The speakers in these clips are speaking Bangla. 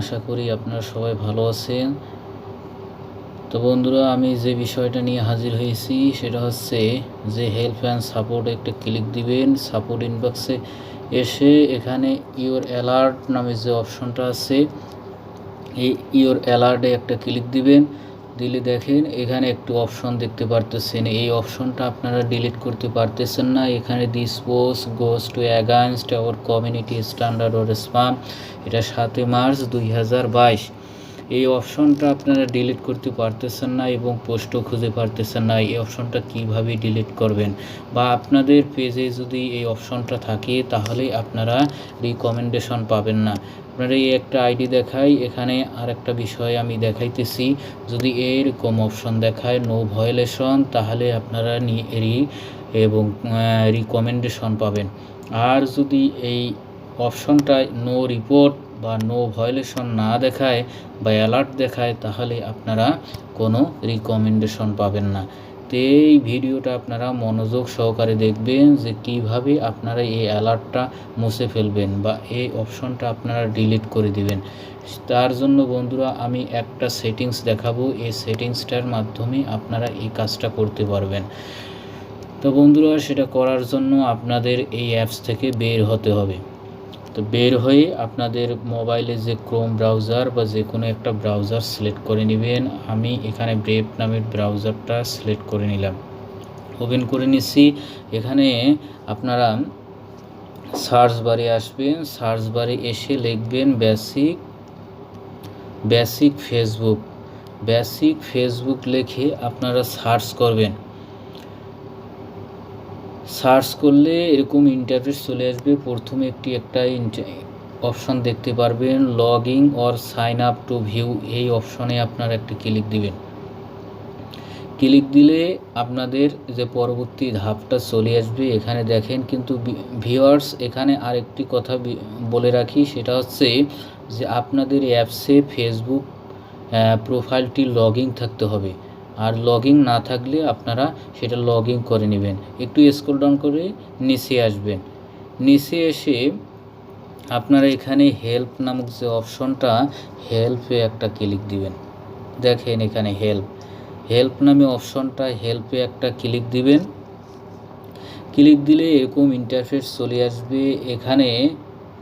আশা করি আপনারা সবাই ভালো আছেন। তো বন্ধুরা, আমি যে বিষয়টা নিয়ে হাজির হয়েছি সেটা হচ্ছে যে হেল্প অ্যান্ড সাপোর্টে একটা ক্লিক দিবেন। সাপোর্ট ইনবক্সে এসে এখানে ইওর অ্যালার্ট নামে যে অপশনটা আছে এই ইওর অ্যালার্টে একটা ক্লিক দিবেন। দিলে দেখেন এখানে একটু অপশন দেখতে পারতেছেন। এই অপশনটা আপনারা ডিলিট করতে পারতেছেন না। এখানে this post goes to against our community standard or spam, এটা 7 মার্চ 2022। এই অপশনটা আপনারা ডিলিট করতে পারতেছেন না এবং পোস্টও খুঁজে পারতেছেন না। এই অপশনটা কিভাবে ডিলিট করবেন, বা আপনাদের পেজে যদি এই অপশনটা থাকে তাহলে আপনারা রিকমেন্ডেশন পাবেন না। আপনারা এই একটা আইডি দেখাই, এখানে আর একটা বিষয় আমি দেখাইতেছি। যদি এরকম অপশন দেখায় নো ভায়োলেশন, তাহলে আপনারা এবং রিকমেন্ডেশন পাবেন। আর যদি এই অপশনটায় নো রিপোর্ট বা নো ভায়োলেশন না দেখায় বা অ্যালার্ট দেখায়, তাহলে আপনারা কোনো রিকমেন্ডেশন পাবেন না। তো এই ভিডিওটা আপনারা মনোযোগ সহকারে দেখবেন যে কিভাবে আপনারা এই অ্যালার্টটা মুছে ফেলবেন বা এই অপশনটা আপনারা ডিলিট করে দিবেন। তার জন্য বন্ধুরা আমি একটা সেটিংস দেখাবো, এই সেটিংসটার মাধ্যমে আপনারা এই কাজটা করতে পারবেন। তো বন্ধুরা, সেটা করার জন্য আপনাদের এই অ্যাপস থেকে বের হতে হবে। তো বের হয়ে আপনাদের মোবাইলে যে ক্রোম ব্রাউজার বা যে কোনো একটা ব্রাউজার সিলেক্ট করে নেবেন। আমি এখানে ব্রেভ নামের ব্রাউজারটা সিলেক্ট করে নিলাম, ওপেন করে নিচ্ছি। এখানে আপনারা সার্চ বারে আসবেন, সার্চ বারে এসে লিখবেন বেসিক ফেসবুক লিখে আপনারা সার্চ করবেন। সার্চ করলে এরকম ইন্টারফেস চলে আসবে। প্রথমে একটা অপশন দেখতে পারবেন, log in or sign up to view. এই অপশনে আপনারা একটা ক্লিক দিবেন। ক্লিক দিলে আপনাদের যে পরবর্তী ধাপটা চলে আসবে। এখানে দেখেন কিন্তু ভিউয়ার্স, এখানে আরেকটি কথা বলে রাখি, সেটা হচ্ছে যে আপনাদের অ্যাপসে ফেসবুক প্রোফাইলটি লগ ইন থাকতে হবে। আর লগ ইন না থাকলে আপনারা সেটা লগ ইন করে নেবেন। একটু স্ক্রল ডাউন করে নিচে আসবেন। নিচে এসে আপনারা এখানে হেল্প নামক যে অপশনটা, হেল্পে একটা ক্লিক দিবেন। দেখেন এখানে হেল্প নামে অপশনটা, হেল্পে একটা ক্লিক দিবেন। ক্লিক দিলে এরকম ইন্টারফেস চলে আসবে। এখানে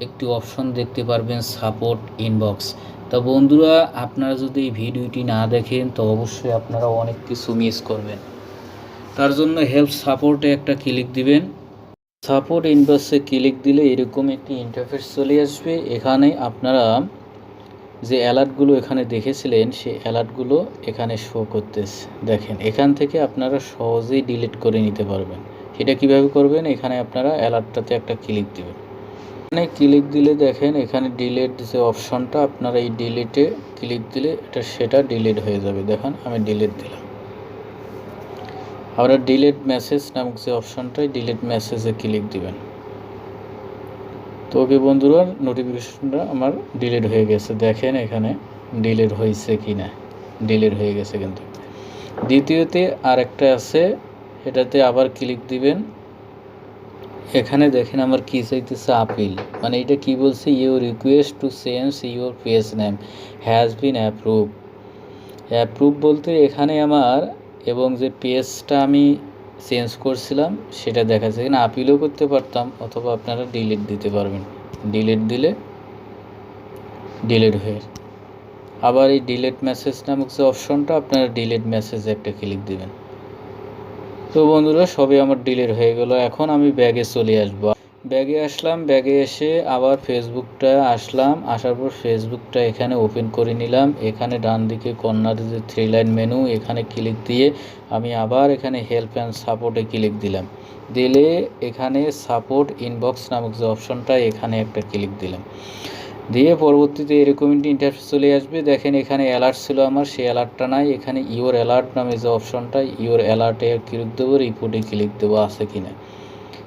একটি অপশন দেখতে পারবেন সাপোর্ট ইনবক্স। তা বন্ধুরা, আপনারা যদি এই ভিডিওটি না দেখেন তো অবশ্যই আপনারা অনেক কিছু মিস করবেন। তার জন্য হেল্প সাপোর্টে একটা ক্লিক দিবেন। সাপোর্ট ইনবক্সে ক্লিক দিলে এরকম একটি ইন্টারফেস চলে আসবে। এখানে আপনারা যে অ্যালার্টগুলো এখানে দেখেছিলেন সেই অ্যালার্টগুলো এখানে শো করতেছে। দেখেন এখান থেকে আপনারা সহজেই ডিলিট করে নিতে পারবেন। সেটা কিভাবে করবেন, এখানে আপনারা অ্যালার্টটাতে একটা ক্লিক দিবেন। এখানে ক্লিক দিলে দেখেন এখানে ডিলিট যে অপশনটা, আপনারা এই ডিলিটে ক্লিক দিলে সেটা ডিলিট হয়ে যাবে। দেখেন আমি ডিলিট দিলাম। আবার ডিলিট মেসেজ নামক যে অপশনটাই, ডিলিট মেসেজে ক্লিক দিবেন। তো ওকে বন্ধুরা, নোটিফিকেশনটা আমার ডিলিট হয়ে গেছে। দেখেন এখানে ডিলিট হয়েছে কি না, ডিলিট হয়ে গেছে। কিন্তু দ্বিতীয়তে আরেকটা আছে, এটাতে আবার ক্লিক দিবেন। এখানে দেখেন আমার কি চাইতেছে, আপিল। মানে এটা কি বলছে, your request to change your page name has been approve বলতে এখানে আমার এবং যে পেজটা আমি চেঞ্জ করছিলাম সেটা দেখাচ্ছে। এখানে আপিলও করতে পারতাম, অথবা আপনারা ডিলিট দিতে পারবেন। ডিলিট দিলে ডিলিট হয়ে, আবার এই ডিলিট মেসেজ নামক যে অপশনটা, আপনারা ডিলিট মেসেজে একটা ক্লিক দিবেন। তো বন্ধুরা, সবই আমার ডিলিট হয়ে গেল। এখন আমি ব্যাগে চলে আসবো। ব্যাগে আসলাম, ব্যাগে এসে আবার ফেসবুকটা আসলাম। আসার পর ফেসবুকটা এখানে ওপেন করে নিলাম। এখানে ডান দিকে কর্নারে যে 3 লাইন মেনু, এখানে ক্লিক দিয়ে আমি আবার এখানে হেল্প অ্যান্ড সাপোর্টে ক্লিক দিলাম। দিলে এখানে সাপোর্ট ইনবক্স নামক যে অপশনটা, এখানে একটা ক্লিক দিলাম। দিয়ে পরবর্তীতে এরকম ইন্টারফেস চলে আসবে। দেখেন এখানে অ্যালার্ট ছিল আমার, সেই অ্যালার্টটা নাই। এখানে ইওর অ্যালার্ট নামে যে অপশনটা, ইওর অ্যালার্টে ক্লিক দেবো, রিপোর্টে ক্লিক দেবো আছে কিনা।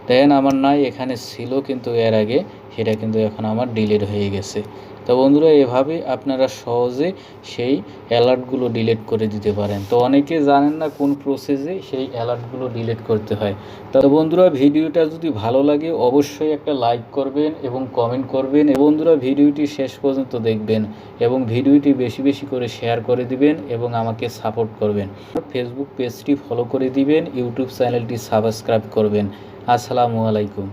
দেখেন আমার নাই, এখানে ছিল কিন্তু এর আগে, সেটা কিন্তু এখন আমার ডিলিট হয়ে গেছে। তো বন্ধুরা এভাবে আপনারা সহজে সেই অ্যালার্টগুলো ডিলিট করে দিতে পারেন। তো অনেকে জানেন না কোন প্রসেসে সেই অ্যালার্টগুলো ডিলিট করতে হয়। তো বন্ধুরা ভিডিওটা যদি ভালো লাগে অবশ্যই একটা লাইক করবেন এবং কমেন্ট করবেন। বন্ধুরা ভিডিওটি শেষ পর্যন্ত দেখবেন এবং ভিডিওটি বেশি বেশি করে শেয়ার করে দিবেন এবং আমাকে সাপোর্ট করবেন। ফেসবুক পেজটি ফলো করে দিবেন, ইউটিউব চ্যানেলটি সাবস্ক্রাইব করবেন। আসসালামু আলাইকুম।